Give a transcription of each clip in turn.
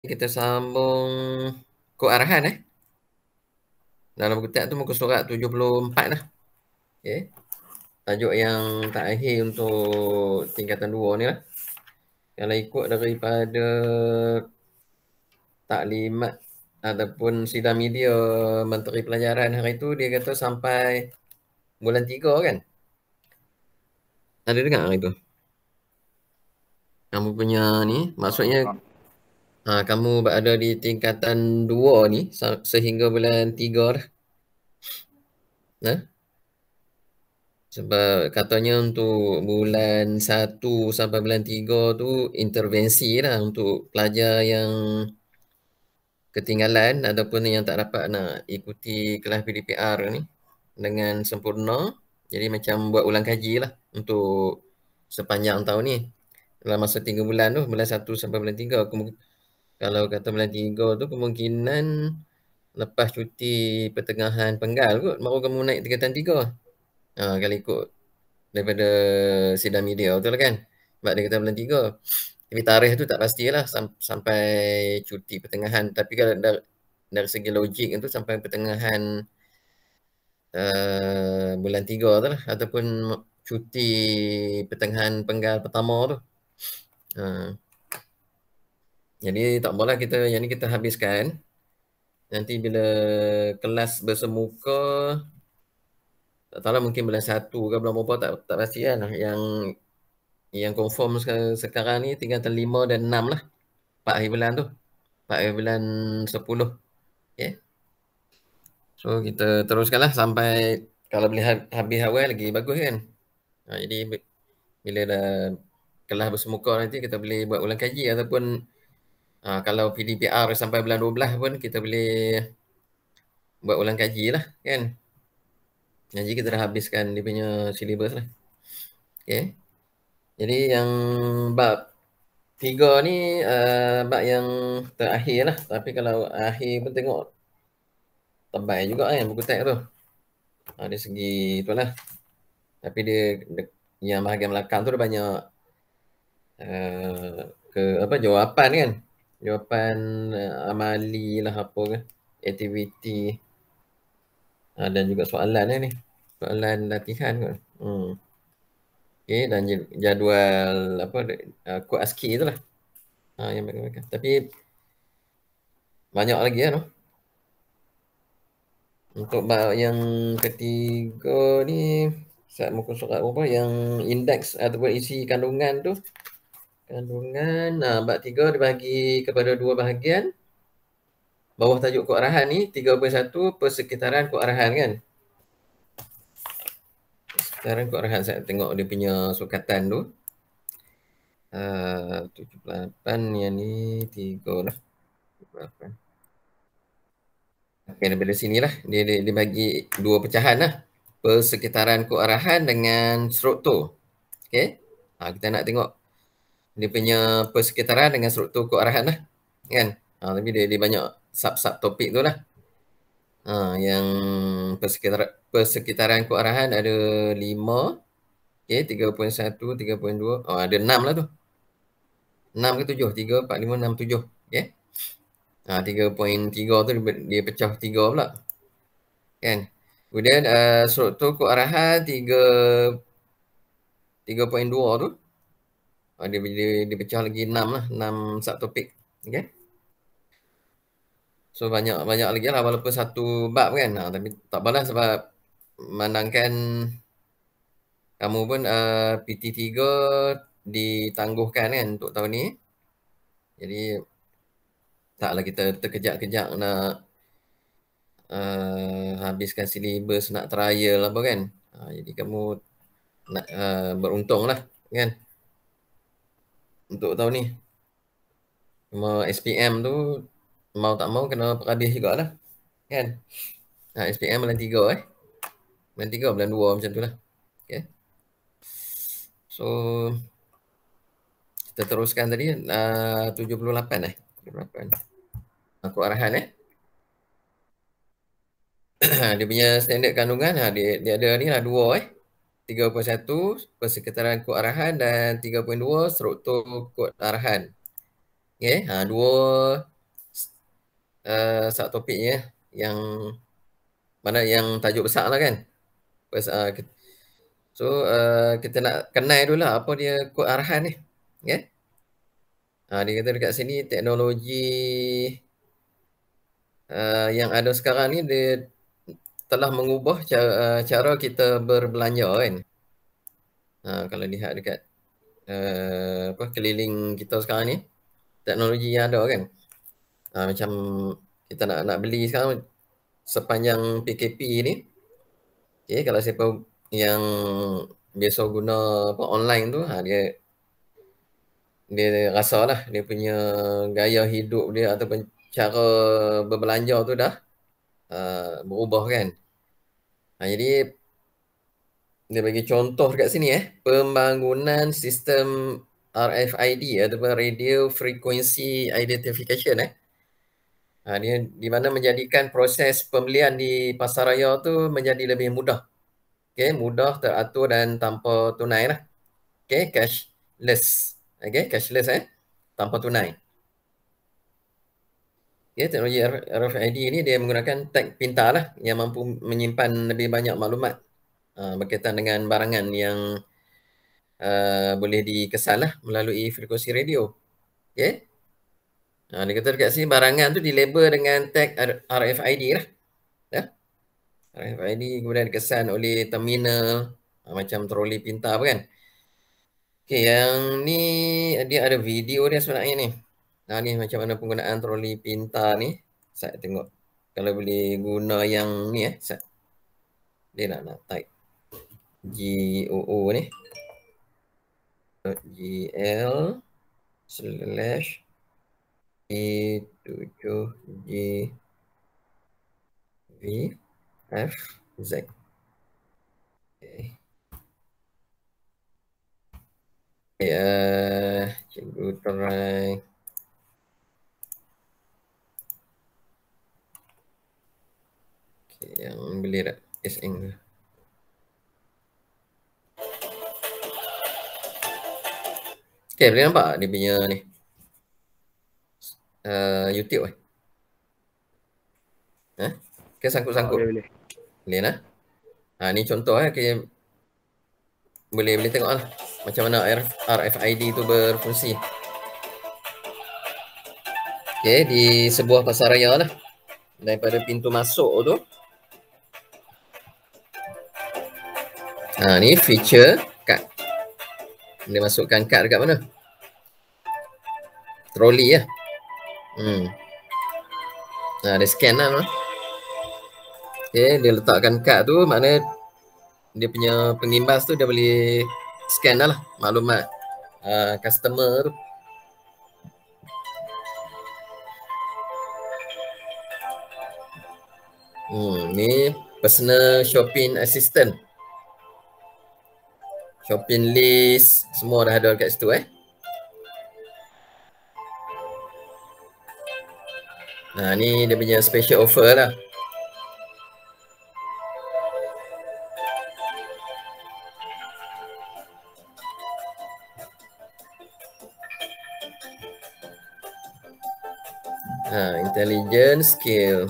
Kita sambung kod arahan dalam buku tu muka surat 74 lah. Okey. Tajuk yang terakhir untuk tingkatan 2 ni lah. Kalau ikut daripada taklimat ataupun sidang media Menteri Pelajaran hari tu, dia kata sampai bulan 3 kan? Ada dengar hari tu? Kamu punya ni, maksudnya kamu berada di tingkatan 2 ni sehingga bulan 3 dah. Nah, sebab katanya untuk bulan 1 sampai bulan 3 tu intervensi lah untuk pelajar yang ketinggalan ataupun yang tak dapat nak ikuti kelas PDPR ni dengan sempurna. Jadi macam buat ulang kaji lah untuk sepanjang tahun ni. Dalam masa 3 bulan tu, bulan 1 sampai bulan 3. Kalau kata bulan 3 tu kemungkinan lepas cuti pertengahan penggal kot, baru kamu naik tingkatan 3. Kalau ikut daripada sidang media tu lah kan. Sebab dia kata bulan 3. Tapi tarikh tu tak pastilah sampai cuti pertengahan. Tapi kalau dari segi logik tu sampai pertengahan bulan 3 tu lah. Ataupun cuti pertengahan penggal pertama tu. Jadi tak apalah yang ni kita habiskan. Nanti bila kelas bersemuka, tak tahu lah mungkin bulan 1 ke bulan berapa, tak pasti kan. Yang confirm sekarang ni tingkatan 5 dan 6 lah. 4 hari bulan tu. 4 hari bulan 10. Okay. So kita teruskanlah sampai kalau boleh habis awal lagi bagus kan. Jadi bila dah kelas bersemuka nanti kita boleh buat ulang kaji ataupun kalau PDPR sampai bulan 12 pun kita boleh buat ulang kaji lah kan. Jadi kita dah habiskan dia punya syllabus lah. Okay. Jadi yang bab 3 ni bab yang terakhir lah. Tapi kalau akhir pun tengok tebal juga kan buku teks tu. Dari segi tu lah. Tapi dia yang bahagian belakang tu dia banyak jawapan kan. Jawapan amali lah apa ke. Aktiviti. Dan juga soalan ni. Soalan latihan kot. Okay, dan jadual kod ASCII tu lah. Yang mereka. Tapi banyak lagi kan. Untuk bab yang ketiga ni, muka surat apa yang indeks ataupun isi kandungan tu. Kandungan, bab 3 dibagi kepada 2 bahagian. Bawah tajuk kod arahan ni 3.1 persekitaran kod arahan kan. Sekarang kod arahan saya tengok dia punya sukatan tu. 78 yang ni 3 lah. 78. Okay, daripada sini lah. Dia bagi 2 pecahan lah. Persekitaran kod arahan dengan struktur. Okay. Kita nak tengok dia punya persekitaran dengan struktur kod arahan lah. Kan? Tapi dia banyak sub-sub topik tu lah. Yang persekitaran kod arahan ada 5. Okay, 3.1, 3.2. Ada 6 lah tu. 6 ke 7? 3, 4, 5, 6, 7. Okay. 3.3 tu dia pecah 3 pula. Kan? Kemudian struktur kod arahan 3.2 tu. Dia pecah lagi 6 lah. 6 subtopik. Okay. So banyak lagi lah walaupun satu bab kan. Tapi tak apalah sebab memandangkan kamu pun PT3 ditangguhkan kan untuk tahun ni. Jadi taklah kita terkejap-kejap nak habiskan syllabus, nak trial apa kan. Jadi kamu nak beruntung lah kan untuk tahun ni. Cuma SPM tu mau tak mau kena perhabis jugalah kan. SPM bulan 3 bulan 3 bulan 2 macam tu lah. Okay. So kita teruskan tadi 78 78 kod arahan dia punya standard kandungan dia ada ni lah 2 3.1 persekitaran kod arahan dan 3.2 struktur kod arahan. Okay, 2 satu topiknya yang mana yang tajuk besar lah kan. So kita nak kenal dulu lah apa dia kod arahan ni. Okay? Dia kata dekat sini teknologi yang ada sekarang ni dia telah mengubah cara kita berbelanja kan. Kalau lihat dekat keliling kita sekarang ni, teknologi yang ada kan. Macam kita nak beli sekarang sepanjang PKP ni, okay, kalau siapa yang biasa guna online tu, dia rasa lah dia punya gaya hidup dia ataupun cara berbelanja tu dah berubah kan. Jadi dia bagi contoh dekat sini pembangunan sistem RFID ataupun Radio Frequency Identification dia di mana menjadikan proses pembelian di pasaraya tu menjadi lebih mudah. Okay, mudah, teratur dan tanpa tunai lah. Okay, cashless. Okay, cashless tanpa tunai. Okay, teknologi RFID ni dia menggunakan tag pintar lah yang mampu menyimpan lebih banyak maklumat berkaitan dengan barangan yang boleh dikesan lah melalui frekuensi radio. Okay. Dia kata dekat sini barangan tu dilabel dengan tag RFID lah. RFID kemudian dikesan oleh terminal macam troli pintar apa kan. Okay, yang ni dia ada video dia sebenarnya ni. Ni macam mana penggunaan troli pintar ni. Saya tengok kalau boleh guna yang ni dia nak type GOO ni. GL / E7GVFZ. Cikgu try. Yang beli tak? SN ke? Okay, boleh nampak dia punya ni YouTube Okay, sangkut-sangkut. Boleh lah. Ni contoh okay. Boleh tengok lah macam mana RFID tu berfungsi. Okay, di sebuah pasaraya lah. Daripada pintu masuk tu. Ni feature kad. Dia masukkan kad dekat mana? Troli lah. Dia scan lah. Okay, dia letakkan kad tu, maknanya dia punya pengimbas tu dia boleh scan lah maklumat customer tu. Ni personal shopping assistant. Shopping list semua dah ada dekat situ ni dia punya special offer lah. Intelligence skill.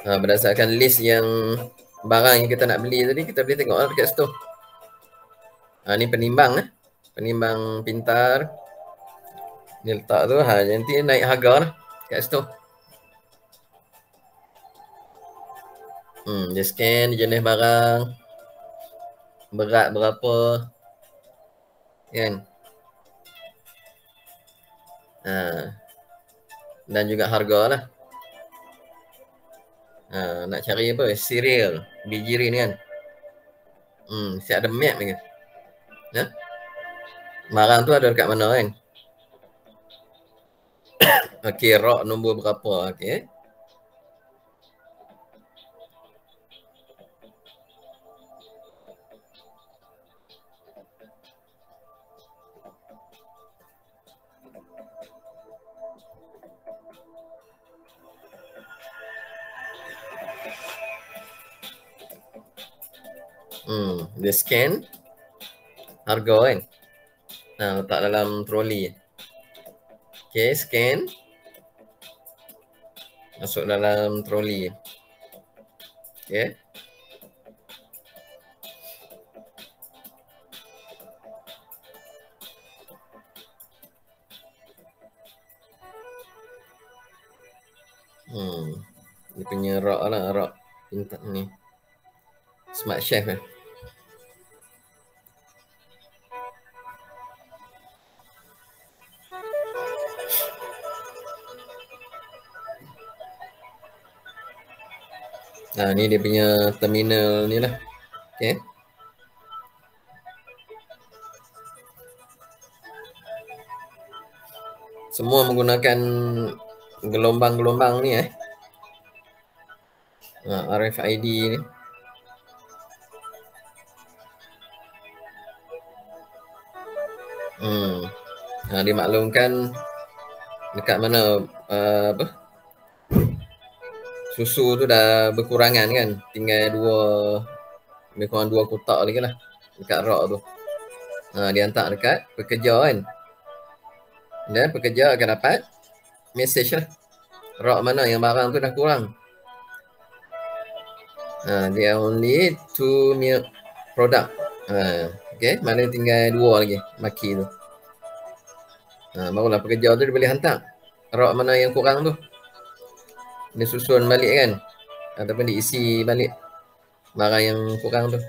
Berdasarkan list yang barang yang kita nak beli tadi, kita boleh tengok dekat situ. Ni penimbang penimbang pintar. Dia letak tu nanti naik harga lah kat situ. Dia scan jenis barang, berat berapa kan. Dan juga harga lah. Nak cari apa? Serial biji ni kan. Siap ada map ni kan. Barang tu ada dekat mana kan. Okay, rak nombor berapa. Okay. Dia scan harga kan. Letak dalam troli. Okay, scan. masuk dalam troli. Okay. Dia punya rak lah, rak pintar ni. Smart Chef kan. Ni dia punya terminal ni lah. Okay. Semua menggunakan gelombang-gelombang ni RFID ni. Dimaklumkan dekat mana apa susu tu dah berkurangan kan, tinggal lebih kurang 2 kotak lagi lah dekat rak tu. Dia hantar dekat pekerja kan, dan pekerja akan dapat mesej lah rak mana yang barang tu dah kurang. Dia only 2 milk product. Okay, mana tinggal 2 lagi maki tu. Barulah pekerja tu dia boleh hantar rak mana yang kurang tu, dia susun balik kan, ataupun diisi balik barang yang kurang tu.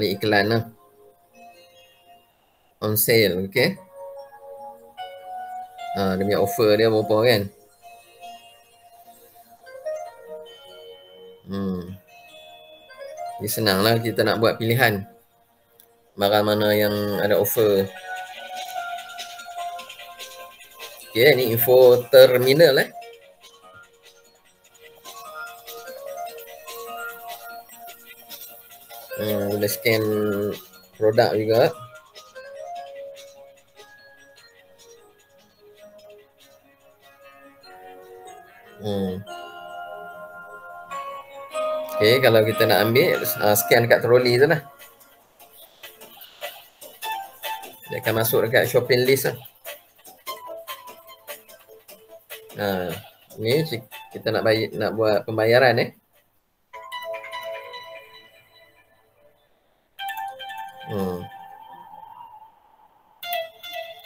Ni iklan lah, on sale. Okay, dia punya offer dia berapa kan. Jadi senang lah kita nak buat pilihan barang mana yang ada offer. Okay, ni info terminal boleh scan produk juga. Okay, kalau kita nak ambil, scan dekat troli tu lah. Dia akan masuk dekat shopping list lah. Ni kita nak buat pembayaran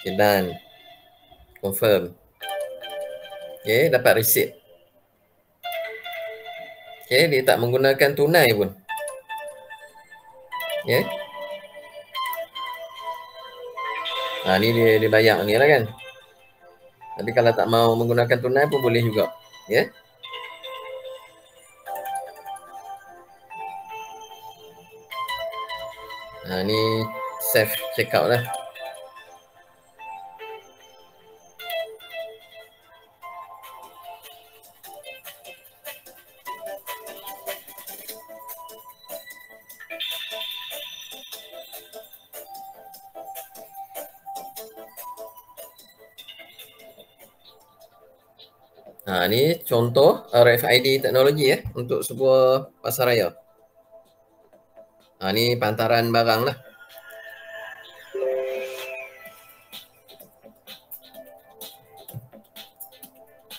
Okay, done. Confirm. Okay, dapat receipt. Okay, dia tak menggunakan tunai pun. Okay. Ni dia bayar ni lah kan. Tapi kalau tak mau menggunakan tunai pun boleh juga. Okay. Ni self checkout lah. Ni contoh RFID teknologi untuk sebuah pasaraya. Ni pantaran barang lah.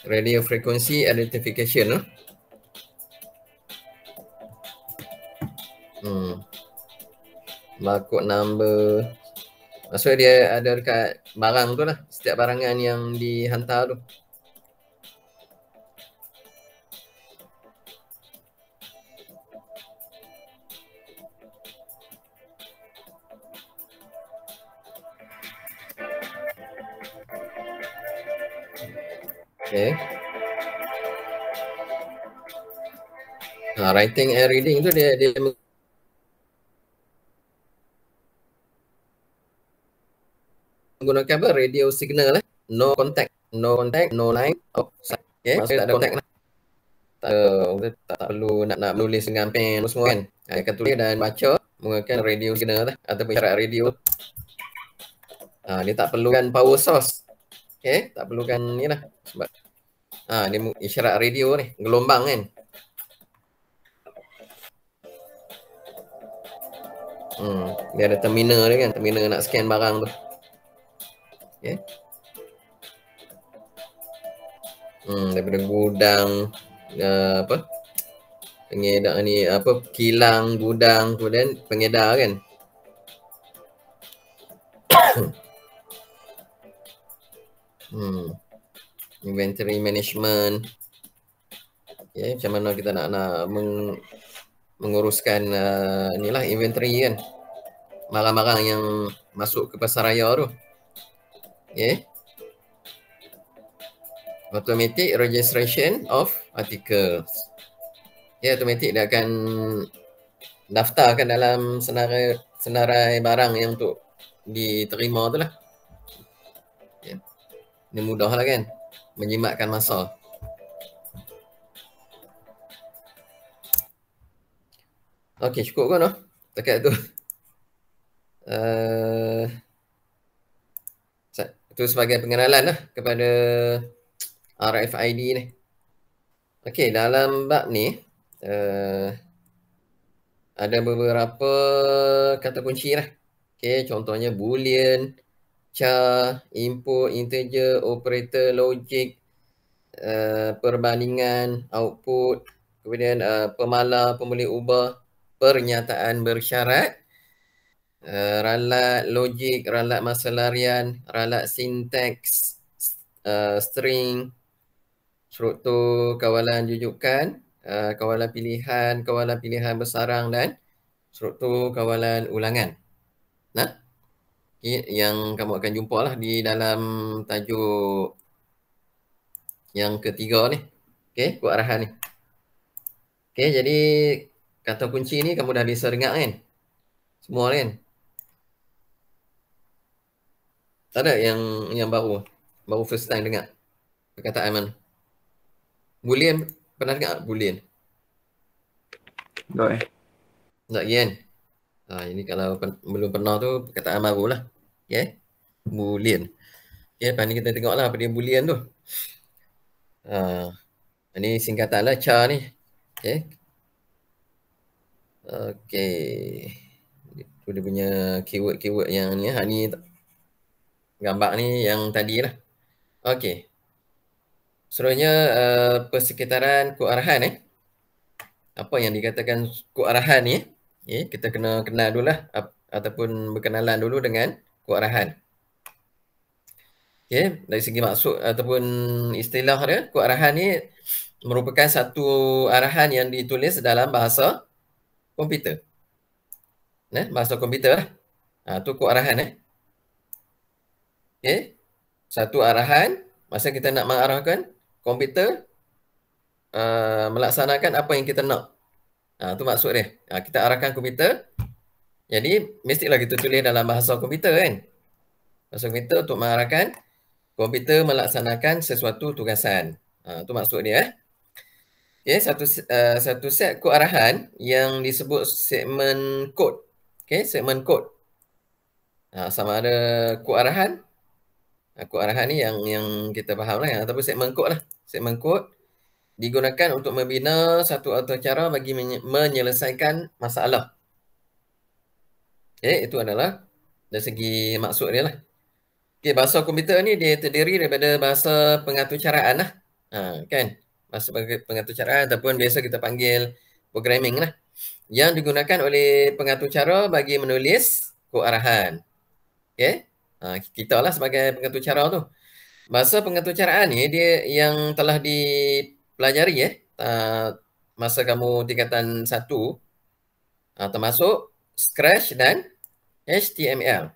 Radio frequency identification lah. Barcode number. Maksudnya dia ada dekat barang tu lah, setiap barangan yang dihantar tu. Okay. Writing and reading tu dia menggunakan apa? Radio signal no contact, no line. Okay, maksudnya tak ada contact lah. Tak perlu nak menulis dengan pen semua kan. Akan tulis dan baca menggunakan radio signal lah, ataupun isyarat radio. Dia tak perlukan power source. Okay, tak perlukan ni lah. Sebab dia isyarat radio ni, gelombang kan. Dia ada terminal dia kan, terminal nak scan barang tu. Okay. Daripada gudang apa? Pengedar ni apa, kilang, gudang, kemudian pengedar kan. Inventory management. Okay, macam mana kita nak menguruskan inilah inventory kan. Barang-barang yang masuk ke pasaraya tu. Okay. Automatic registration of articles. Ya, automatic dia akan daftarkan dalam senarai barang yang untuk diterima tu lah. Ya. Ini mudah lah kan, menjimatkan masa. Okey, cukup kan noh? Dekat tu. Itu sebagai pengenalan lah kepada RFID ni. Okey, dalam bab ni ada beberapa kata kunci lah. Okey, contohnya boolean, char, input, integer, operator, logic, perbandingan, output, kemudian pemalar, pemboleh ubah, pernyataan bersyarat, ralat logik, ralat masa larian, ralat sinteks, string, struktur kawalan jujukan, kawalan pilihan bersarang dan struktur kawalan ulangan. Nah, yang kamu akan jumpa lah di dalam tajuk yang ketiga ni. Okey, buat arahan ni. Okey, jadi kata kunci ni kamu dah biasa dengar kan? Semua kan? Tak ada yang baru first time dengar perkataan mana? Boolean, pernah dengar boolean? Tak Tak kan? Ini kalau belum pernah tu perkataan baru lah. Okay? Boolean. Okay, lepas ni kita tengok lah apa dia boolean tu. Ini singkatan lah char ni. Okay. Itu dia punya keyword yang ni. Ni gambar ni yang tadi lah. Okay. Seterusnya persekitaran kod arahan apa yang dikatakan kod arahan ni. Okay, kita kena kenal dulu lah ataupun berkenalan dulu dengan kod arahan. Okay, dari segi maksud ataupun istilah dia, kod arahan ni merupakan satu arahan yang ditulis dalam bahasa komputer. Bahasa komputer lah. Tu kod arahan Okay. Satu arahan, masa kita nak mengarahkan komputer melaksanakan apa yang kita nak. Tu maksud dia. Kita arahkan komputer, jadi mestilah kita tulis dalam bahasa komputer kan. Bahasa komputer untuk mengarahkan komputer melaksanakan sesuatu tugasan. Itu maksud dia. Okay, satu set kod arahan yang disebut segmen kod. Okay, segmen kod. Sama ada kod arahan. Kod arahan ni yang kita faham lah, ataupun segmen kod lah. Segmen kod digunakan untuk membina satu atau cara bagi menyelesaikan masalah. Okay, itu adalah dari segi maksud dia lah. Okay, bahasa komputer ni dia terdiri daripada bahasa pengaturcaraan lah. Kan? Bahasa pengaturcaraan ataupun biasa kita panggil programming lah. Yang digunakan oleh pengaturcara bagi menulis kod arahan. Okay? Kita lah sebagai pengaturcara tu. Bahasa pengaturcaraan ni dia yang telah dipelajari masa kamu tingkatan 1 termasuk Scratch dan HTML.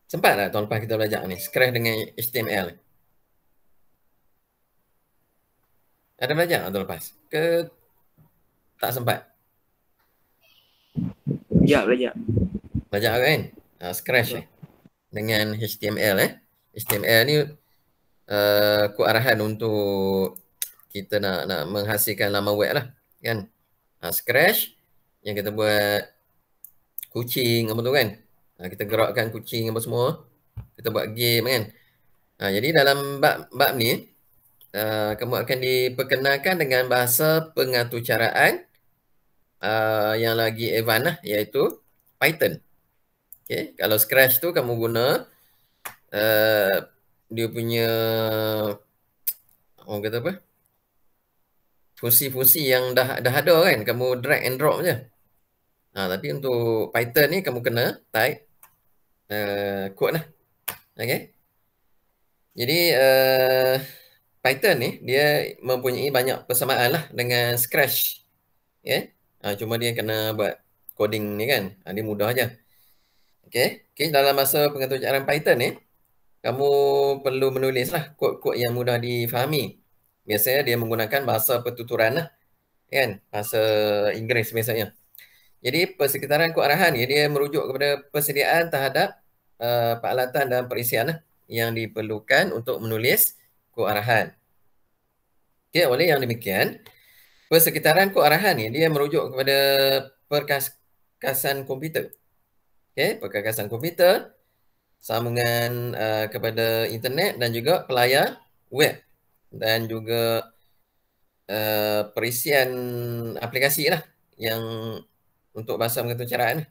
Sempat tak tahun lepas kita belajar ni, Scratch dengan HTML? Ada belajar tahun lepas? Ke tak sempat? Ya, belajar. Belajar kan? Scratch dengan HTML HTML ni kod arahan untuk kita nak menghasilkan laman web lah kan. Scratch yang kita buat kucing apa tu kan. Kita gerakkan kucing apa semua. Kita buat game kan. Jadi dalam bab ni kamu akan diperkenalkan dengan bahasa pengaturcaraan yang lagi advance lah, iaitu Python. Okay. Kalau Scratch tu kamu guna dia punya orang kata apa? Fungsi-fungsi yang dah ada kan, kamu drag and drop je. Tapi untuk Python ni kamu kena type kod lah. Okay. Jadi Python ni dia mempunyai banyak persamaan lah dengan Scratch. Okay. Cuma dia kena buat coding ni kan. Dia mudah je. Okay. Dalam masa pengetujuan Python ni, kamu perlu menulis lah kod-kod yang mudah difahami. Biasanya dia menggunakan bahasa pertuturan lah. Kan? Bahasa Inggeris biasanya. Jadi persekitaran kod arahan ni dia merujuk kepada persediaan terhadap peralatan dan perisian lah yang diperlukan untuk menulis kod arahan. Okay, oleh yang demikian, persekitaran kod arahan ni dia merujuk kepada perkakasan komputer. Okay, perkakasan komputer, sambungan kepada internet dan juga pelayar web dan juga perisian aplikasi lah yang untuk bahasa pengetucaraan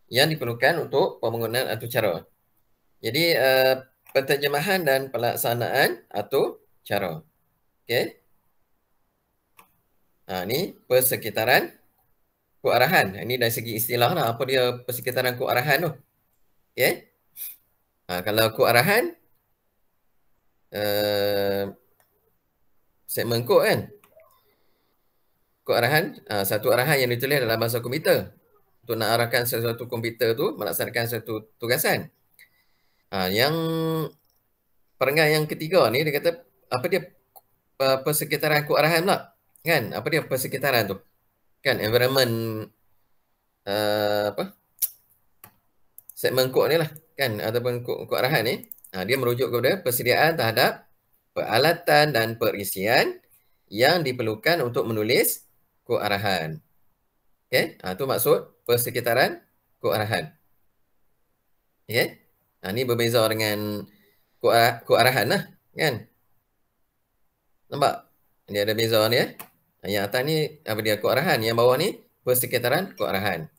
yang diperlukan untuk pembangunan atur cara. Jadi penterjemahan dan pelaksanaan atur cara. Okey. Ni persekitaran kod arahan. Ini dari segi istilah lah, apa dia persekitaran kod arahan tu. Okey. Kalau kod arahan segmen kod kan. Kod arahan, satu arahan yang ditulis dalam bahasa komputer untuk nak arahkan sesuatu komputer tu melaksanakan satu tugasan. Yang perenggan yang ketiga ni dia kata apa dia persekitaran kod arahan pula. Kan? Apa dia persekitaran tu? Kan environment segmen kod ni lah kan, ataupun kod arahan ni dia merujuk kepada persediaan terhadap peralatan dan perisian yang diperlukan untuk menulis kod arahan. Okey, tu maksud persekitaran kod arahan. Okey. Ni berbeza dengan kod arahan lah kan. Nampak? Dia ada beza ni Yang atas ni apa dia kod arahan, yang bawah ni persekitaran kod arahan.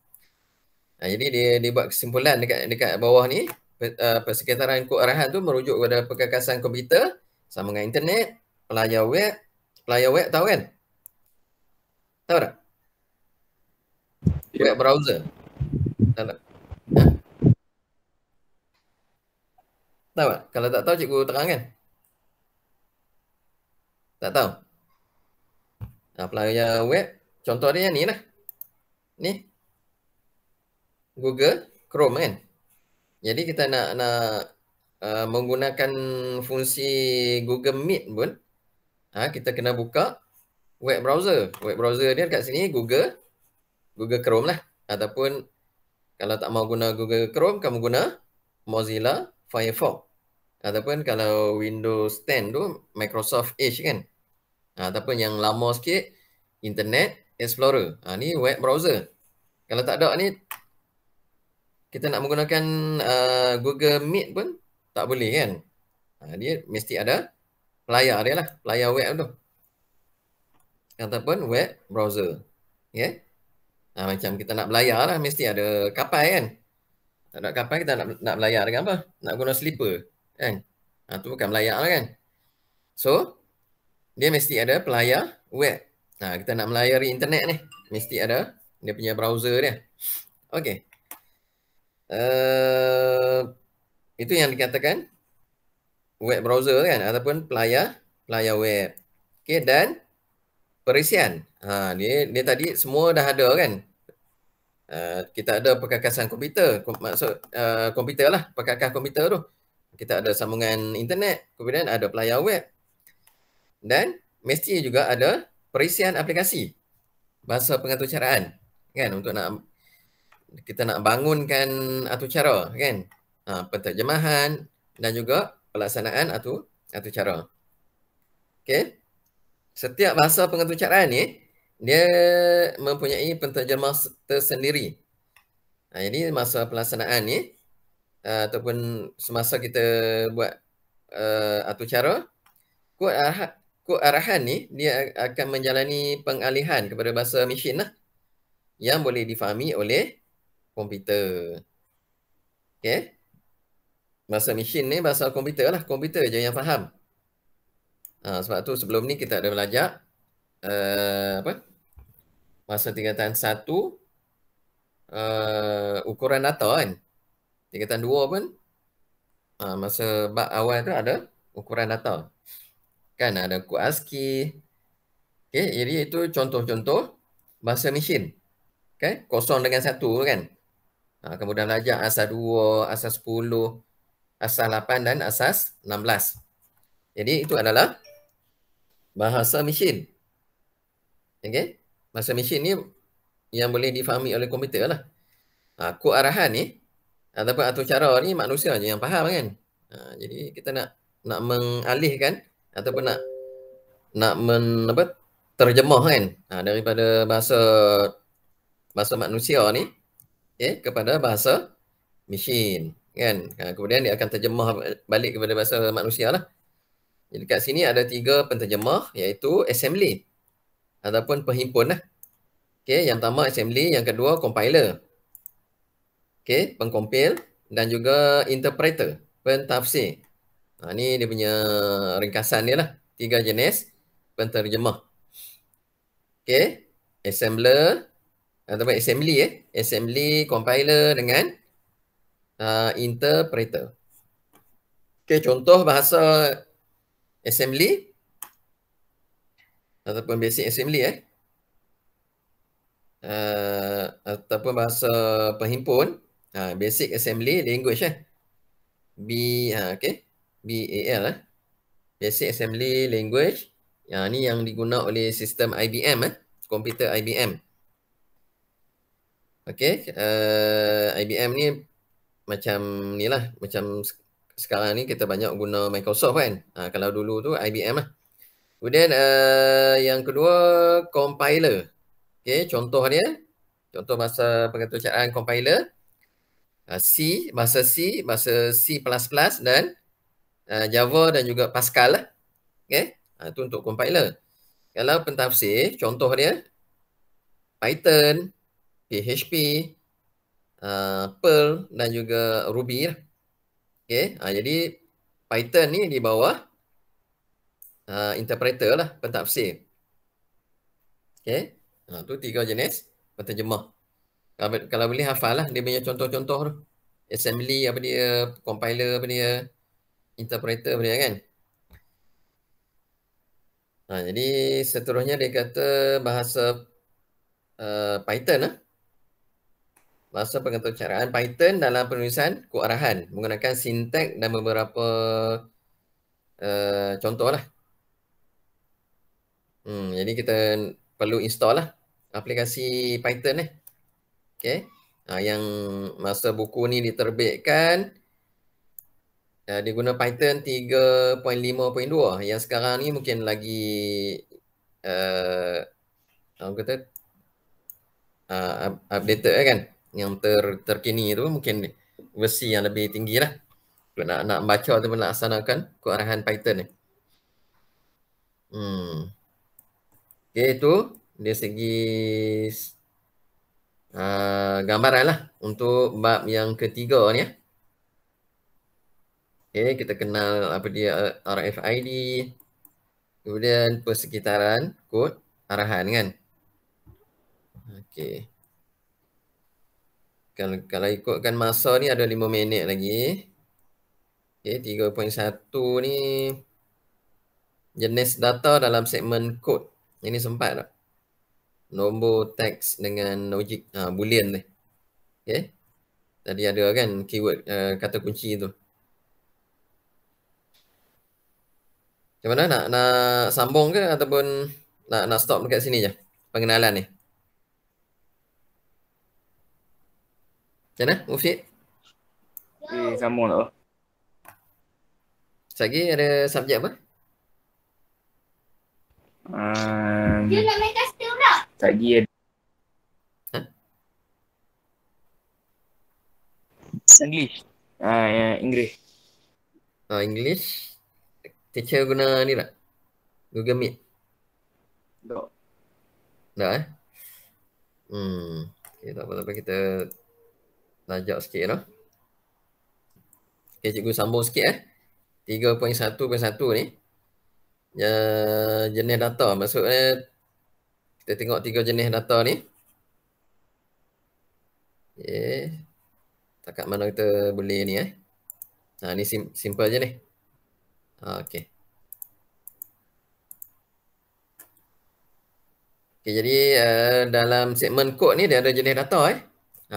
Jadi dia buat kesimpulan dekat bawah ni, persekitaran kod arahan tu merujuk kepada perkakasan komputer, sambungan internet, pelayar web. Pelayar web tahu kan? Tahu tak? Web browser. Tahu tak? Tahu tak? Kalau tak tahu cikgu terangkan. Tak tahu? Pelayar web, contoh dia ni lah. Ni. Google Chrome kan. Jadi kita nak menggunakan fungsi Google Meet pun, kita kena buka web browser. Web browser dia dekat sini Google Chrome lah. Ataupun kalau tak mau guna Google Chrome, kamu guna Mozilla Firefox. Ataupun kalau Windows 10 tu Microsoft Edge kan. Ataupun yang lama sikit Internet Explorer. Ni web browser. Kalau tak ada ni, kita nak menggunakan Google Meet pun tak boleh kan. Dia mesti ada pelayar dia lah. Pelayar web tu. Ataupun web browser. Okay. Macam kita nak belayar lah, mesti ada kapal kan. Tak ada kapal, kita nak belayar dengan apa? Nak guna slipper kan. Tu bukan belayar lah kan. So, dia mesti ada pelayar web. Kita nak melayari internet ni, mesti ada dia punya browser dia. Okey. Itu yang dikatakan web browser kan, ataupun pelayar web. Okey, dan perisian. Dia tadi semua dah ada kan. Kita ada perkakasan komputer, maksud komputer lah, perkakas komputer tu. Kita ada sambungan internet, kemudian ada pelayar web. Dan mesti juga ada perisian aplikasi bahasa pengatur caraan kan, untuk kita nak bangunkan atur cara kan. Penterjemahan dan juga pelaksanaan atur cara. Okey. Setiap bahasa pengatur caraan ni dia mempunyai penterjemah tersendiri. Jadi masa pelaksanaan ni ataupun semasa kita buat atur cara, kod arahan ni dia akan menjalani pengalihan kepada bahasa mesin lah. yang boleh difahami oleh komputer. Okey. Bahasa mesin ni bahasa komputer lah. Komputer je yang faham. Sebab tu sebelum ni kita ada belajar masa tingkatan 1 ukuran data kan. Tingkatan 2 pun masa bab awal tu ada ukuran data. Kan ada kod ASCII. Okey, jadi itu contoh-contoh bahasa mesin. Kan? 0 dengan 1 kan. Kemudian belajar asas 2, asas 10, asas 8 dan asas 16. Jadi itu adalah bahasa mesin. Okey. Bahasa mesin ni yang boleh difahami oleh komputer lah. Kod arahan ni ataupun atur cara ni manusia je yang faham kan. Jadi kita nak mengalihkan ataupun nak terjemah kan daripada bahasa manusia ni kepada bahasa mesin kan. Kemudian dia akan terjemah balik kepada bahasa manusia lah. Jadi kat sini ada 3 penterjemah iaitu assembly ataupun penghimpun lah. Okey, yang pertama assembly, yang kedua compiler. Okey, pengkompil dan juga interpreter, pentafsir. Ni dia punya ringkasan dia lah. 3 jenis penterjemah. Okey, assembler ataupun assembly assembly, compiler dengan interpreter. Okey, contoh bahasa assembly ataupun basic assembly ataupun bahasa penghimpun basic assembly language BAL basic assembly language. Ni yang digunakan oleh sistem IBM komputer IBM. Okey, IBM ni macam ni lah, macam sekarang ni kita banyak guna Microsoft kan. Kalau dulu tu IBM lah. Kemudian yang kedua compiler. Okey, contoh bahasa pengetucaraan compiler bahasa C, bahasa C++ dan Java dan juga Pascal lah. Okey, itu untuk compiler. Kalau pentafsir, contoh dia Python, PHP, Perl dan juga Ruby lah. Okey, jadi Python ni di bawah interpreter lah, pentafsir. Okey, tu 3 jenis penterjemah. Kalau boleh hafal lah dia punya contoh-contoh tu. Assembly apa dia, compiler apa dia, interpreter apa dia kan. Jadi seterusnya dia kata bahasa Python lah. Bahasa pengetucaraan Python dalam penulisan kod arahan menggunakan sintaks dan beberapa contoh lah. Jadi kita perlu install lah aplikasi Python ni. Okay. Yang masa buku ni diterbitkan dia guna Python 3.5.2. Yang sekarang ni mungkin lagi orang kata updated kan. Yang terkini tu mungkin versi yang lebih tinggi lah. Nak baca ataupun nak laksanakan kod arahan Python ni. Okay, itu dari segi gambaran lah untuk bab yang ketiga ni Okay, kita kenal apa dia RFID, kemudian persekitaran kod arahan kan. Okay. Kalau ikutkan masa ni ada 5 minit lagi. Okay, 3.1 ni jenis data dalam segmen kod. Ini sempat tak? Nombor, teks dengan logik boolean ni. Okay. Tadi ada kan keyword kata kunci tu. Macam mana nak sambung ke ataupun nak stop dekat sini je pengenalan ni? Macam mana Mufid? Sambung tak? Lagi ada subjek apa? Dia nak main custom tak? Lagi ada English. English. English. Teacher guna ni tak? Google Meet? Tak. Tak Okay, tak apa-apa, kita lajak sikit lah. Okay, cikgu sambung sikit 3.1.1 ni. Jenis data. Maksudnya kita tengok 3 jenis data ni. Okay. Takat mana kita boleh ni ni simple je ni. Okay. Okay, jadi dalam segmen kod ni dia ada jenis data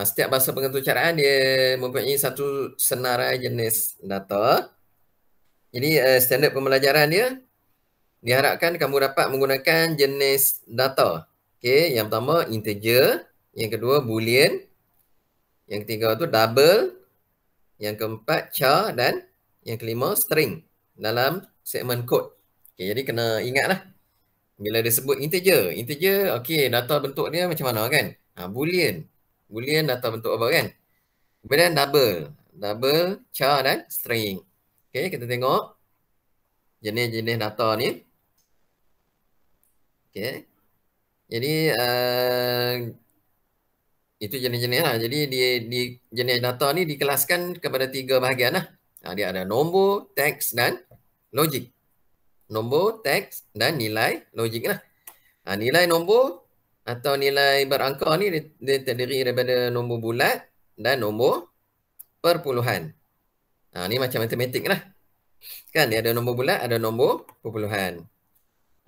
setiap bahasa pengetucaraan dia mempunyai satu senarai jenis data. Jadi standard pembelajaran dia diharapkan kamu dapat menggunakan jenis data. Okay, yang pertama integer, yang kedua boolean, yang ketiga tu double, yang keempat char dan yang kelima string dalam segmen kod. Okay, jadi kena ingatlah bila disebut integer, okey, data bentuk dia macam mana kan? Boolean data bentuk apa kan? Kemudian double, char dan string. Okey, kita tengok jenis-jenis data ni. Okey. Jadi itu jenis-jenis lah. Jadi di jenis data ni dikelaskan kepada 3 bahagian lah. Dia ada nombor, teks dan logik. Nombor, teks dan nilai logik lah. Nilai nombor atau nilai berangka ni dia terdiri daripada nombor bulat dan nombor perpuluhan. Ni macam matematik lah. Kan dia ada nombor bulat, ada nombor perpuluhan.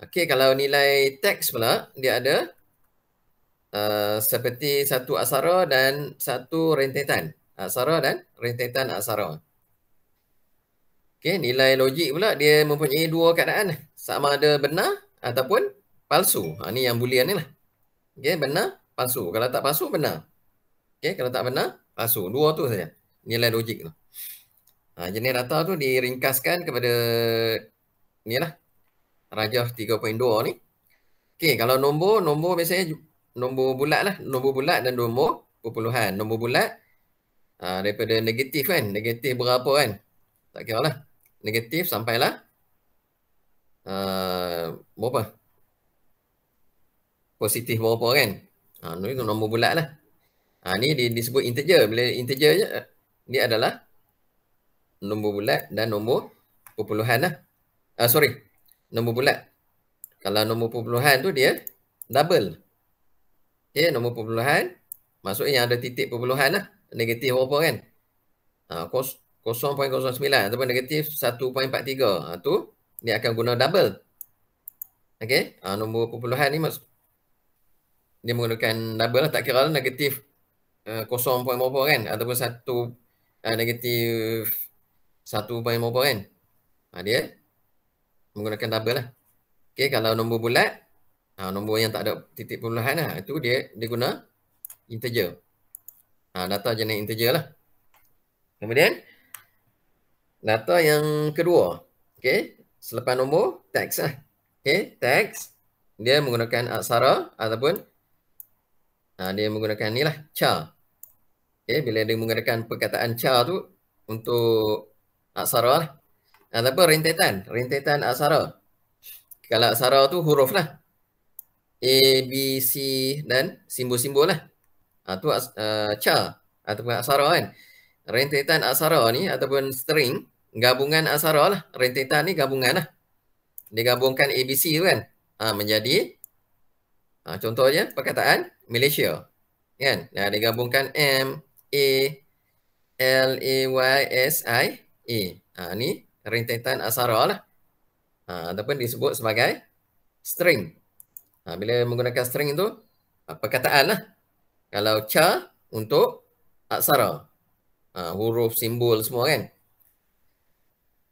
Okey, kalau nilai teks pula dia ada seperti satu aksara dan satu rentetan. Aksara dan rentetan aksara. Okey, nilai logik pula dia mempunyai 2 keadaan. Sama ada benar ataupun palsu. Ni yang boolean ni lah. Okey, benar, palsu. Kalau tak palsu, benar. Okey, kalau tak benar, palsu. 2 tu saja nilai logik tu. Jenis data tu diringkaskan kepada ni lah. Rajah 3.2 ni. Okey, kalau nombor biasanya nombor bulat lah. Nombor bulat dan nombor perpuluhan. Nombor bulat daripada negatif kan. Negatif berapa kan. Tak kira lah. Negatif sampailah berapa? Positif berapa kan. Ni tu nombor bulat lah. Ni disebut integer. Bila integer je, dia adalah nombor bulat dan nombor perpuluhan lah. Nombor bulat. Kalau nombor perpuluhan tu dia double. Okay, nombor perpuluhan maksudnya yang ada titik perpuluhan lah. Negatif berapa kan. 0.09 ataupun negatif 1.43. Tu dia akan guna double. Okay. Nombor perpuluhan ni dia menggunakan double lah. Tak kira lah negatif 0. berapa kan. Ataupun negatif 1. berapa kan. Dia menggunakan double lah. Okay. Kalau nombor bulat, nombor yang tak ada titik perpuluhan lah. Itu dia guna integer. Data jenis integer lah. Kemudian data yang kedua. Okay. Selepas nombor, teks lah. Okay. Teks. Dia menggunakan aksara ataupun dia menggunakan ni lah. Char. Okay. Bila dia menggunakan perkataan char tu untuk aksara lah. Ataupun rentetan. Rentetan aksara. Kalau aksara tu huruf lah. A, B, C dan simbol-simbol lah. Tu char ataupun aksara kan. Rentetan aksara ni ataupun string, gabungan aksara lah. Rentetan ni gabungan lah. Dia gabungkan ABC tu kan. Menjadi contohnya perkataan Malaysia. Kan? Dia gabungkan M, A, L, A, Y, S, I, A. Ni rentetan aksara lah. Ataupun disebut sebagai string. Bila menggunakan string tu, perkataan lah. Kalau char untuk aksara. Huruf, simbol semua kan.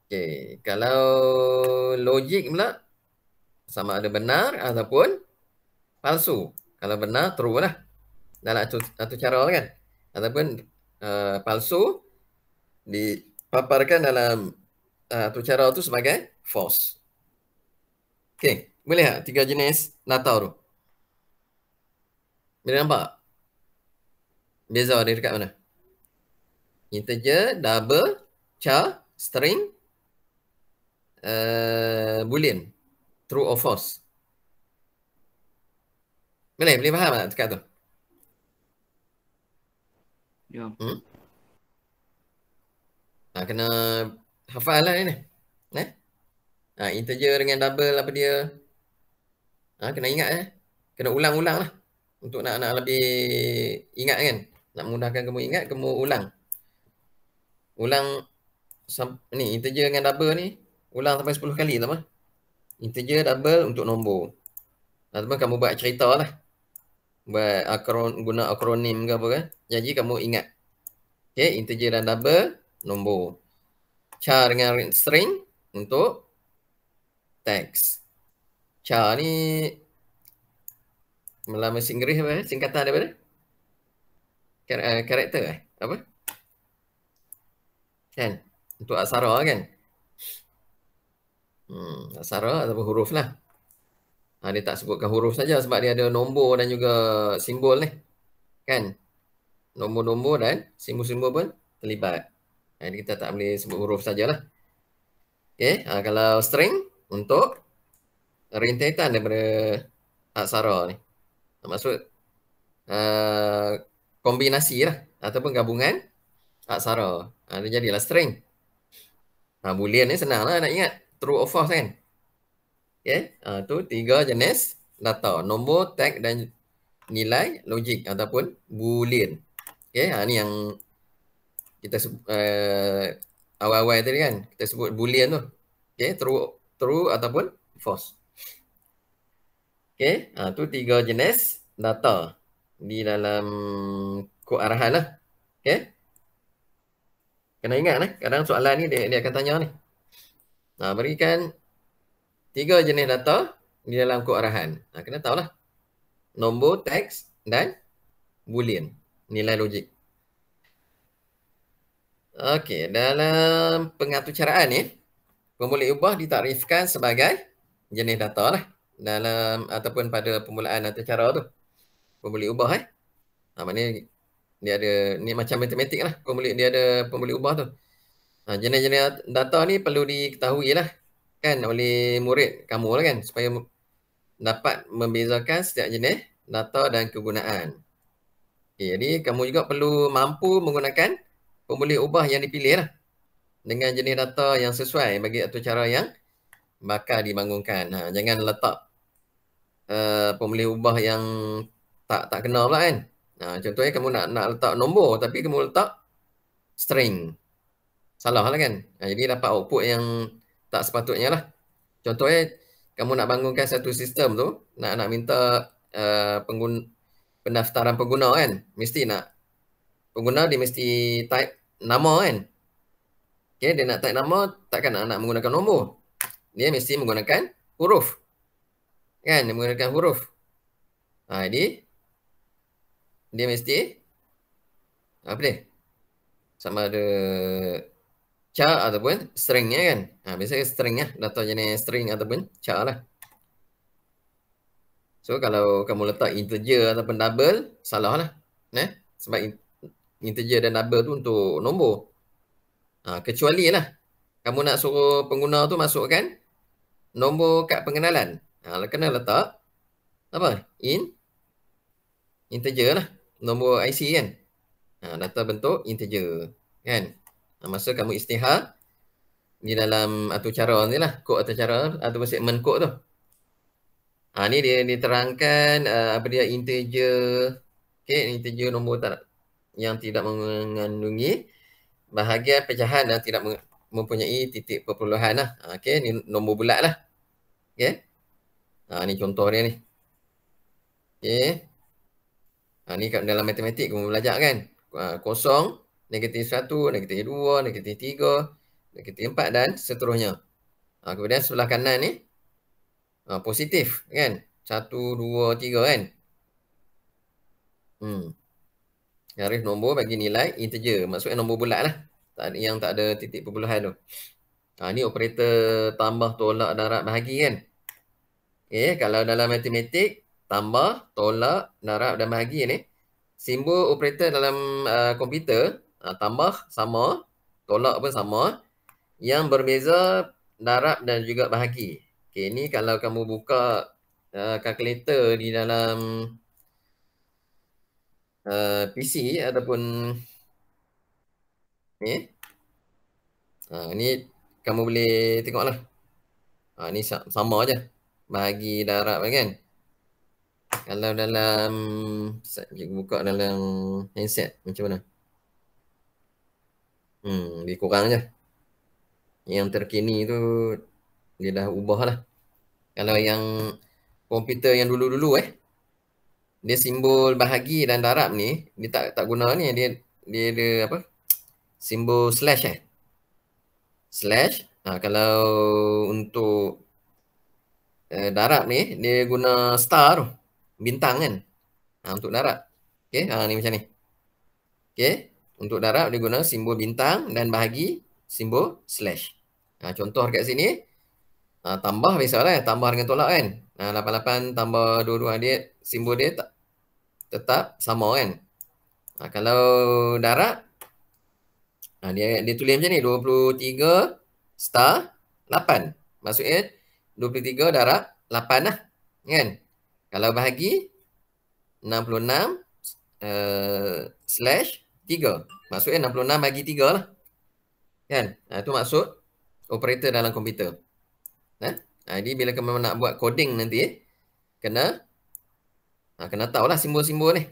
Okay. Kalau logik pula, sama ada benar ataupun palsu. Kalau benar, true lah. Dalam satu cara kan. Ataupun palsu, dipaparkan dalam satu cara tu sebagai false. Okay. Boleh tak 3 jenis data tu? Boleh nampak? Beza dia dekat mana? Integer, double, char, string, boolean. True or false. Boleh faham tak dekat tu? Ya. Kena hafal lah ni. Integer dengan double apa dia. Kena ingat Kena ulang-ulang lah. Untuk nak lebih ingat kan. Nak memudahkan kamu ingat, kamu ulang. Ulang ni integer dengan double ni ulang sampai 10 kali teman. Integer double untuk nombor. Teman kamu buat cerita lah. Buat guna akronim ke apa kan. Jadi kamu ingat. Okay, integer dan double nombor. Char dengan string untuk teks. Char ni dalam bahasa Inggeris apa? Singkatan daripada karakter apa? Kan? Untuk aksara kan? Aksara ataupun huruf lah. Dia tak sebutkan huruf saja sebab dia ada nombor dan juga simbol ni. Kan? Nombor-nombor dan simbol-simbol pun terlibat. Jadi kita tak boleh sebut huruf sajalah. Okay, kalau string untuk rentetan daripada aksara ni. Maksud kombinasi lah ataupun gabungan aksara. Dia jadilah string. Boolean ni senang lah nak ingat. True or false kan. Okay, tu 3 jenis data. Nombor, tag dan nilai logik ataupun boolean. Okay, ni yang kita sebut awal-awal tadi kan. Kita sebut boolean tu. Okay, true ataupun false. Okay, tu 3 jenis data di dalam kod arahan lah. Okay. Kena ingat kadang soalan ni dia akan tanya ni. Berikan 3 jenis data di dalam kod arahan. Kena tahulah. Nombor, teks dan boolean. Nilai logik. Okey, dalam pengaturcaraan ni, pemboleh ubah ditarifkan sebagai jenis data lah. Dalam ataupun pada permulaan aturcara tu. Pemboleh ubah maknanya dia ada ni macam matematik lah. Dia ada pemboleh ubah tu. Jenis-jenis data ni perlu diketahui lah kan oleh murid kamu lah kan supaya dapat membezakan setiap jenis data dan kegunaan. Jadi kamu juga perlu mampu menggunakan pemboleh ubah yang dipilih lah dengan jenis data yang sesuai bagi aturcara yang bakal dibangunkan. Jangan letak pemboleh ubah yang tak kena pula kan. Contohnya kamu nak letak nombor tapi kamu letak string. Salah lah kan. Jadi dapat output yang tak sepatutnya lah. Contohnya kamu nak bangunkan satu sistem tu, nak minta pendaftaran pengguna kan. Mesti nak pengguna dia mesti type nama kan. Okay, dia nak type nama takkan nak menggunakan nombor. Dia mesti menggunakan huruf. Kan, dia menggunakan huruf. Jadi dia mesti apa dia? Sama ada char ataupun stringnya kan. Biasanya stringnya, data jenis string ataupun char lah. So kalau kamu letak integer ataupun double, salah lah. Sebab integer dan double tu untuk nombor. Kecuali lah kamu nak suruh pengguna tu masukkan nombor kad pengenalan. Kena letak apa? Integer lah. Nombor IC kan. Data bentuk integer kan. Masa kamu isytihar di dalam aturcara ni lah, kod aturcara ataupun segmen kod tu. Ni dia diterangkan apa dia integer. Okay, integer nombor yang tidak mengandungi bahagian pecahan dan tidak mempunyai titik perpuluhan lah. Okay, ni nombor bulat lah. Okay. Ni contoh dia ni. Okay. Ni kat dalam matematik kamu belajar kan. Kosong, negatif 1, negatif 2, negatif 3, negatif 4 dan seterusnya. Kemudian sebelah kanan ni positif kan. 1, 2, 3 kan. Garis nombor bagi nilai integer. Maksudnya nombor bulat lah. Yang tak ada titik perpuluhan tu. Ni operator tambah, tolak, darab, bahagi kan. Okay, kalau dalam matematik, tambah, tolak, darab dan bahagi ni, simbol operator dalam komputer, tambah sama, tolak pun sama. Yang berbeza, darab dan juga bahagi. Okay, ni kalau kamu buka kalkulator di dalam PC ataupun Ni. Ni kamu boleh tengoklah. Ni sama aja. Bahagi darab kan. Kalau dalam cikgu buka dalam handset macam mana? Lebih kurang je. Yang terkini tu dia dah ubah lah. Kalau yang komputer yang dulu-dulu dia simbol bahagi dan darab ni dia tak guna ni, dia ada apa? Simbol slash slash. Kalau untuk darab ni dia guna star tu, bintang kan. Untuk darab. Okey, ni macam ni. Okey, untuk darab dia guna simbol bintang dan bahagi simbol slash. Contoh kat sini tambah biasalah, tambah dengan tolak kan. 88 tambah 22 dia simbol dia tetap sama kan. Kalau darab dia tulis macam ni 23 star 8. Maksudnya 23 darab 8 lah kan. Kalau bahagi 66 slash 3. Maksudnya 66 bagi 3 lah. Kan? Itu maksud operator dalam komputer. Jadi bila kamu nak buat coding nanti, kena tahulah simbol-simbol ni.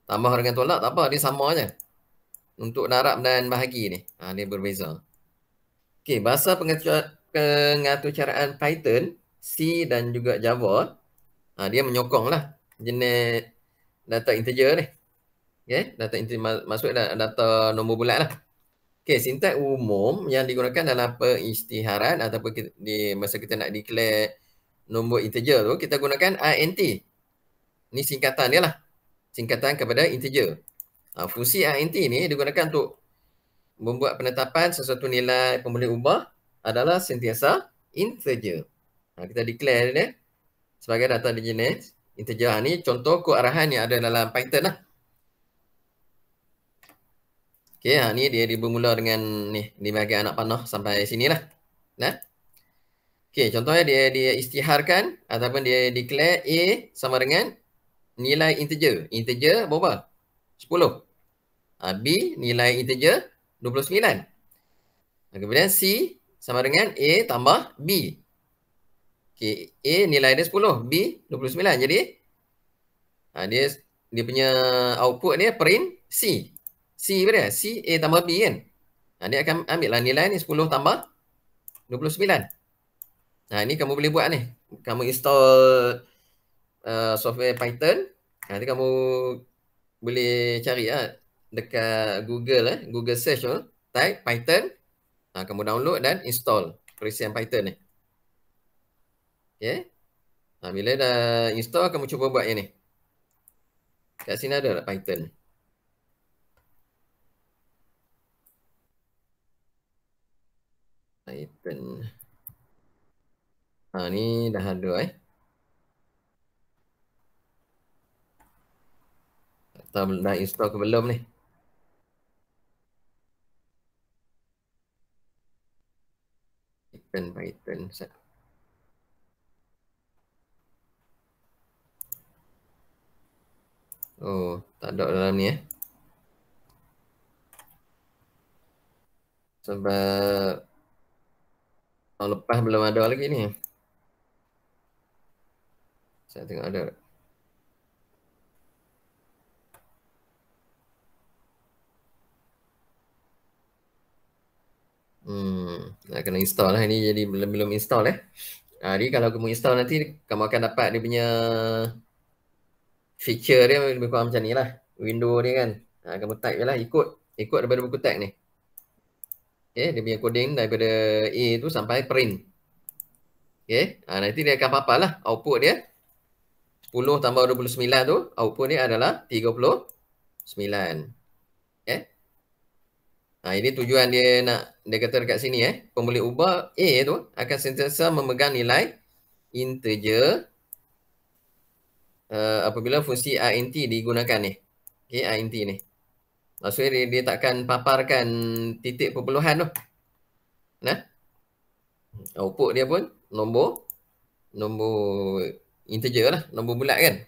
Tambah dengan tolak tak apa, dia sama je. Untuk darab dan bahagi ni, dia berbeza. Okey, bahasa pengaturcaraan Python, C dan juga Java, dia menyokonglah jenis data integer ni. Okay, data integer maksud data nombor bulat lah. Okey, sintak umum yang digunakan dalam peristiharan ataupun masa kita nak declare nombor integer tu, kita gunakan int. Ni singkatan dia lah. Singkatan kepada integer. Fungsi int ni digunakan untuk membuat penetapan sesuatu nilai pun boleh ubah adalah sentiasa integer. Kita declare dia sebagai data jenis integer. Ni contoh kod arahan yang ada dalam Python lah. Okey, ni dia bermula dengan ni di bahagian anak panah sampai sinilah. Okey, contohnya dia isytiharkan ataupun dia declare A sama dengan nilai integer. Integer berapa? 10. B nilai integer 29. Kemudian C sama dengan A tambah B. Okey, A nilai dia 10, B 29. Jadi dia punya output dia print C. C berapa? C A tambah B kan. Dia akan ambil lah nilai ni 10 tambah 29. Ni kamu boleh buat ni. Kamu install software Python. Nanti kamu boleh cari dekat Google Google search tu, type Python. Kamu download dan install perisian Python ni. Okay. Bila dah install, kamu cuba buat yang ni. Kat sini ada tak Python? Python. Ni dah ada Atau dah install ke belum ni? Python. Oh, tak ada dalam ni Sebab tahun lepas belum ada lagi ni. Saya tengok ada. Nak kena install lah. Ini jadi belum install Jadi kalau kamu install nanti, kamu akan dapat dia punya feature dia lebih kurang macam ni lah. Window dia kan. Kamu type je lah, ikut daripada buku tag ni. Okay, dia punya coding daripada A tu sampai print. Okay, nanti dia akan papal lah output dia. 10 tambah 29 tu, output dia adalah 39. Okay. Ini tujuan dia kata dekat sini pun boleh ubah A tu akan sentiasa memegang nilai integer apabila fungsi int digunakan ni. Okay, int ni. Maksudnya dia takkan paparkan titik perpuluhan tu. Output dia pun nombor integer lah, nombor bulat kan.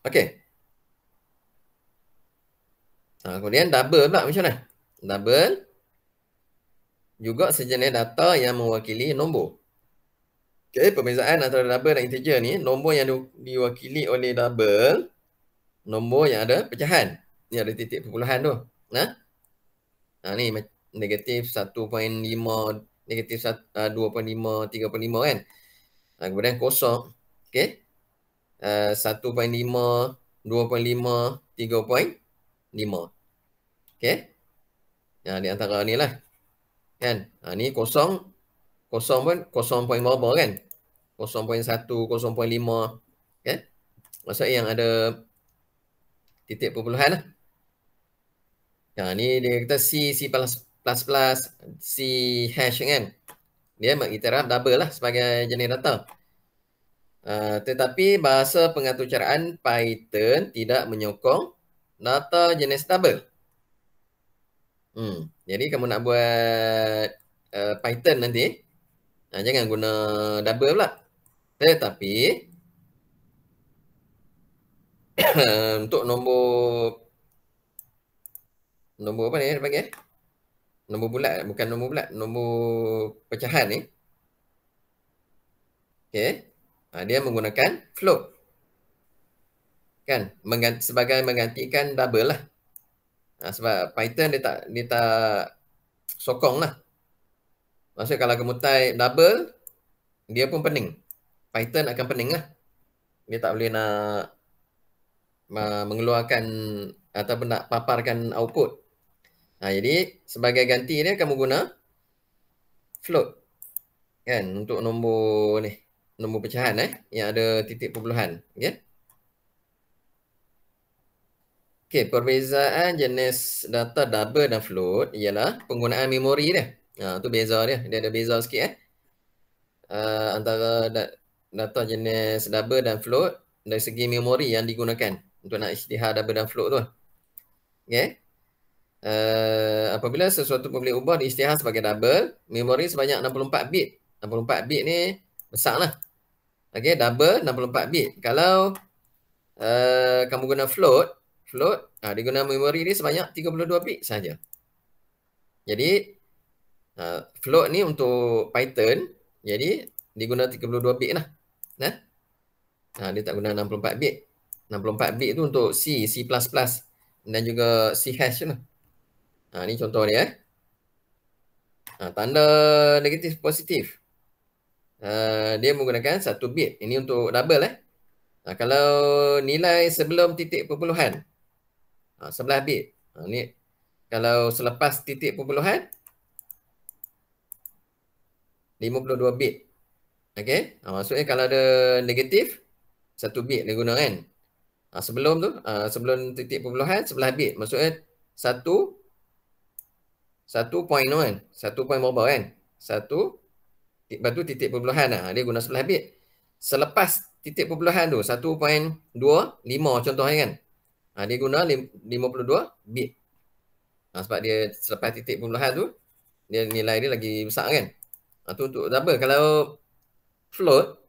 Okay. Kemudian double pula macam mana? Double juga sejenis data yang mewakili nombor. Okay, perbezaan antara double dan integer ni, nombor yang diwakili oleh double, nombor yang ada pecahan. Ni ada titik perpuluhan tu. Ni negatif 1.5, negatif 2.5, 3.5 kan. Kemudian kosong. Okay. 1.5, 2.5, 3.5. Okay. Di antara ni lah. Kan. Ni kosong pun kosong point berapa kan. 0.1, 0.5. Okay. Maksudnya yang ada titik perpuluhan lah. Ni dia kata C++, C hash kan. Dia mengiktiraf double lah sebagai jenis data. Tetapi bahasa pengaturcaraan Python tidak menyokong data jenis double. Jadi kamu nak buat Python nanti, jangan guna double pula. Tetapi untuk nombor apa ni dia panggil? Nombor bulat, bukan nombor bulat, nombor pecahan ni. Okay. Dia menggunakan float. Kan? Sebagai menggantikan double lah. Sebab Python dia tak sokong lah. Maksudnya kalau kamu type double, dia pun pening. Python akan pening lah. Dia tak boleh nak mengeluarkan ataupun nak paparkan output. Jadi sebagai ganti dia kamu guna float. Kan? Untuk nombor ni. Nombor pecahan yang ada titik perpuluhan. Okay? Okay, perbezaan jenis data double dan float ialah penggunaan memori dia. Tu beza dia. Dia ada beza sikit antara data jenis double dan float dari segi memori yang digunakan untuk nak isytihar double dan float tu. Okay. Apabila sesuatu boleh ubah diisytihar sebagai double, memori sebanyak 64 bit. 64 bit ni besar lah. Okay, double 64 bit. Kalau kamu guna float, dia guna memori dia sebanyak 32 bit saja. Jadi float ni untuk Python, jadi dia guna 32 bit lah. Dia tak guna 64 bit. 64 bit tu untuk C++ dan juga C hash tu lah. Ni contoh dia. Tanda negatif positif. Dia menggunakan 1 bit. Ini untuk double kalau nilai sebelum titik perpuluhan 11 bit. Ni kalau selepas titik perpuluhan 52 bit. Okey. Maksudnya kalau ada negatif 1 bit dia guna kan. Sebelum tu sebelum titik perpuluhan 11 bit. Maksudnya 1 point tu kan. 1 point berapa kan? 1 lepas tu titik perpuluhan dia guna 11 bit. Selepas titik perpuluhan tu 1.25 contohnya kan. Dia guna 52 bit. Sebab dia selepas titik perpuluhan tu dia nilai dia lagi besar kan. Tu untuk double. Kalau float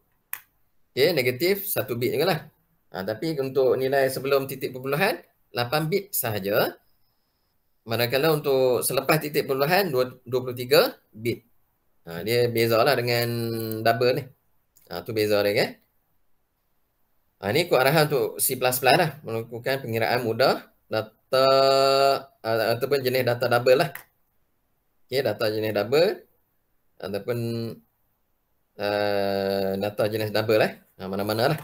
negatif 1 bit juga lah. Tapi untuk nilai sebelum titik perpuluhan 8 bit sahaja. Manakala untuk selepas titik perpuluhan 23 bit. Dia bezalah dengan double ni. Tu beza dia kan. Ni ikut arahan untuk C++ lah. Melakukan pengiraan mudah data ataupun jenis data double lah. Okay, data jenis double ataupun data jenis double mana-mana lah.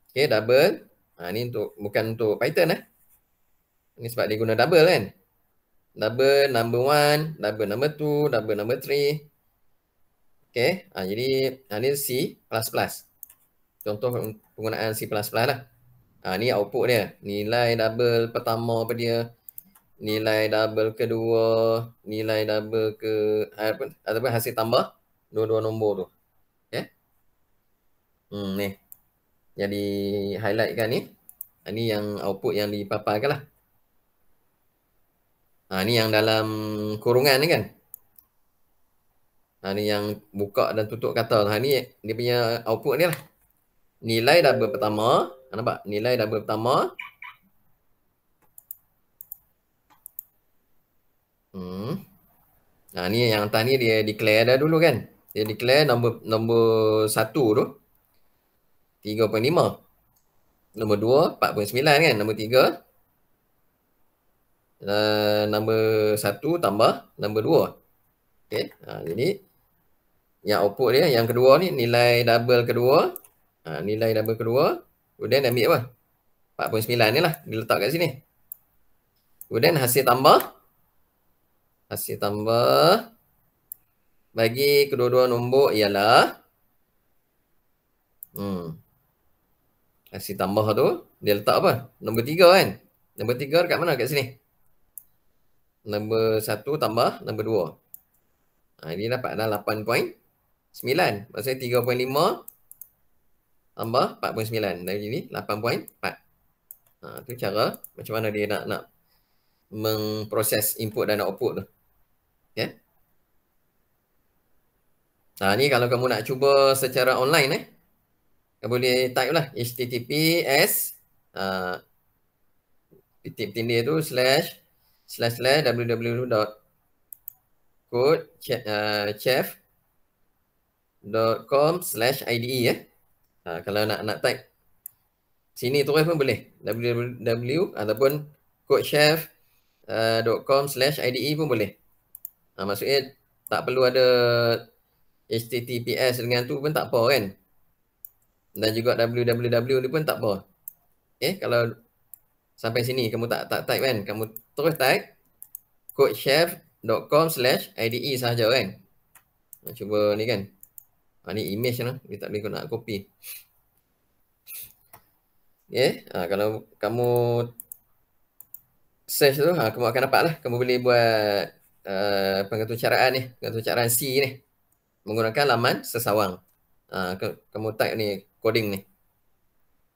Okay, double. Ni bukan untuk Python Ni sebab dia guna double kan. Double number 1, double number 2, double number 3. Okay, jadi ni C++. Contoh penggunaan C++ lah. Ni output dia. Nilai double pertama apa dia. Nilai double kedua. Nilai double ataupun hasil tambah dua-dua nombor tu. Okay. Ni. Jadi highlight kan ni. Ni yang output yang dipaparkan lah. Ni yang dalam kurungan ni kan. Ni yang buka dan tutup kata. Ni dia punya output ni lah. Nilai double pertama. Nampak? Nilai double pertama. Ni yang atas ni dia declare dah dulu kan. Dia declare nombor 1 tu 3.5. Nombor 2 4.9 kan. Nombor 3 nombor 1 tambah nombor 2. Okey. Jadi yang output dia yang kedua ni nilai double kedua. Nilai double kedua. Kemudian ambil apa? 4.9 ni lah. Dia letak kat sini. Kemudian hasil tambah. Hasil tambah bagi kedua-dua nombor ialah hasil tambah tu dia letak apa? Nombor 3 kan? Nombor 3 dekat mana? Kat sini. Nombor 1 tambah nombor 2. Ini dapat dah 8.9. Maksudnya 3.5 tambah 4.9. Dari sini 8.4. Tu cara macam mana dia nak memproses input dan output tu. Okay. Ni kalau kamu nak cuba secara online kamu boleh type lah https titik tindih tu www.codechef.com/ide kalau nak type sini terus pun boleh www ataupun codechef.com/ide pun boleh. Maksudnya tak perlu ada HTTPS dengan tu pun tak apa kan. Dan juga www ni pun tak apa. Okay, kalau sampai sini kamu tak type kan. Kamu terus type codechef.com/ide sahaja kan. Cuba ni kan. Ni image lah. Dia tak boleh nak copy. Okay. Kalau kamu search tu, kamu akan dapat lah. Kamu boleh buat pengetucaraan ni. Pengetucaraan C ni. Menggunakan laman sesawang. Kamu type ni, coding ni.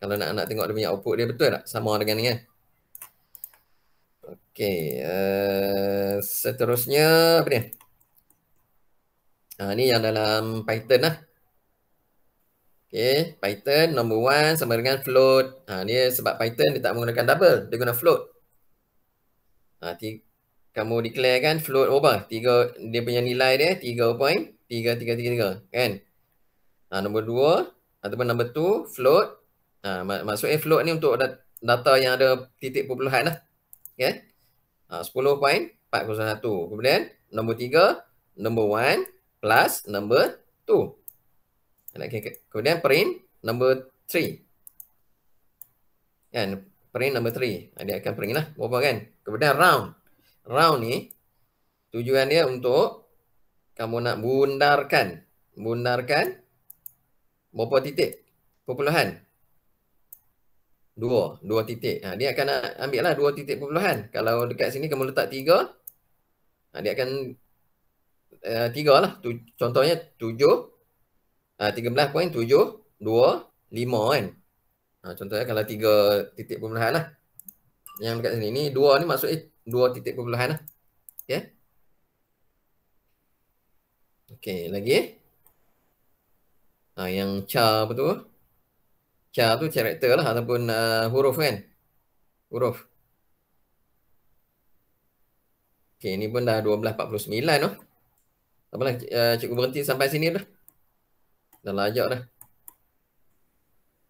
Kalau nak tengok dia punya output dia betul tak? Sama dengan ni kan. Okey. Seterusnya apa ni? Ni yang dalam Python lah. Okey. Python number 1 sama dengan float. Dia sebab Python dia tak menggunakan double. Dia guna float. Kamu declare kan float berapa? Dia punya nilai dia 3.3333 kan. Nombor 2 ataupun nombor 2 float. Maksudnya float ni untuk data yang ada titik perpuluhan lah. Okay. 10.41. Kemudian nombor 3 nombor 1 plus nombor 2. Kemudian print nombor 3. Kan? Print nombor 3. Dia akan print lah. Berapa kan? Kemudian round. Round ni tujuan dia untuk kamu nak bundarkan berapa titik perpuluhan? 2 titik. Dia akan ambil lah 2 titik perpuluhan. Kalau dekat sini kamu letak 3, dia akan 3 lah. Contohnya 13.725 kan. Contohnya kalau 3 titik perpuluhan lah. Yang dekat sini ni 2 ni maksudnya 2 titik perpuluhan lah. Okay. Okay, lagi. Yang char apa tu? Char tu karakter lah ataupun huruf kan. Huruf. Okay, ni pun dah 12.49 tu. Apalah, cikgu berhenti sampai sini dah. Dah lajak dah.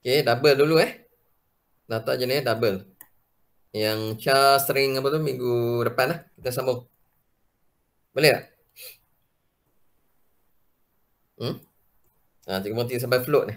Okay, double dulu Data jenis double. Yang char string apa tu minggu depan lah. Kita sambung. Boleh tak? Cikgu berhenti sampai float ni.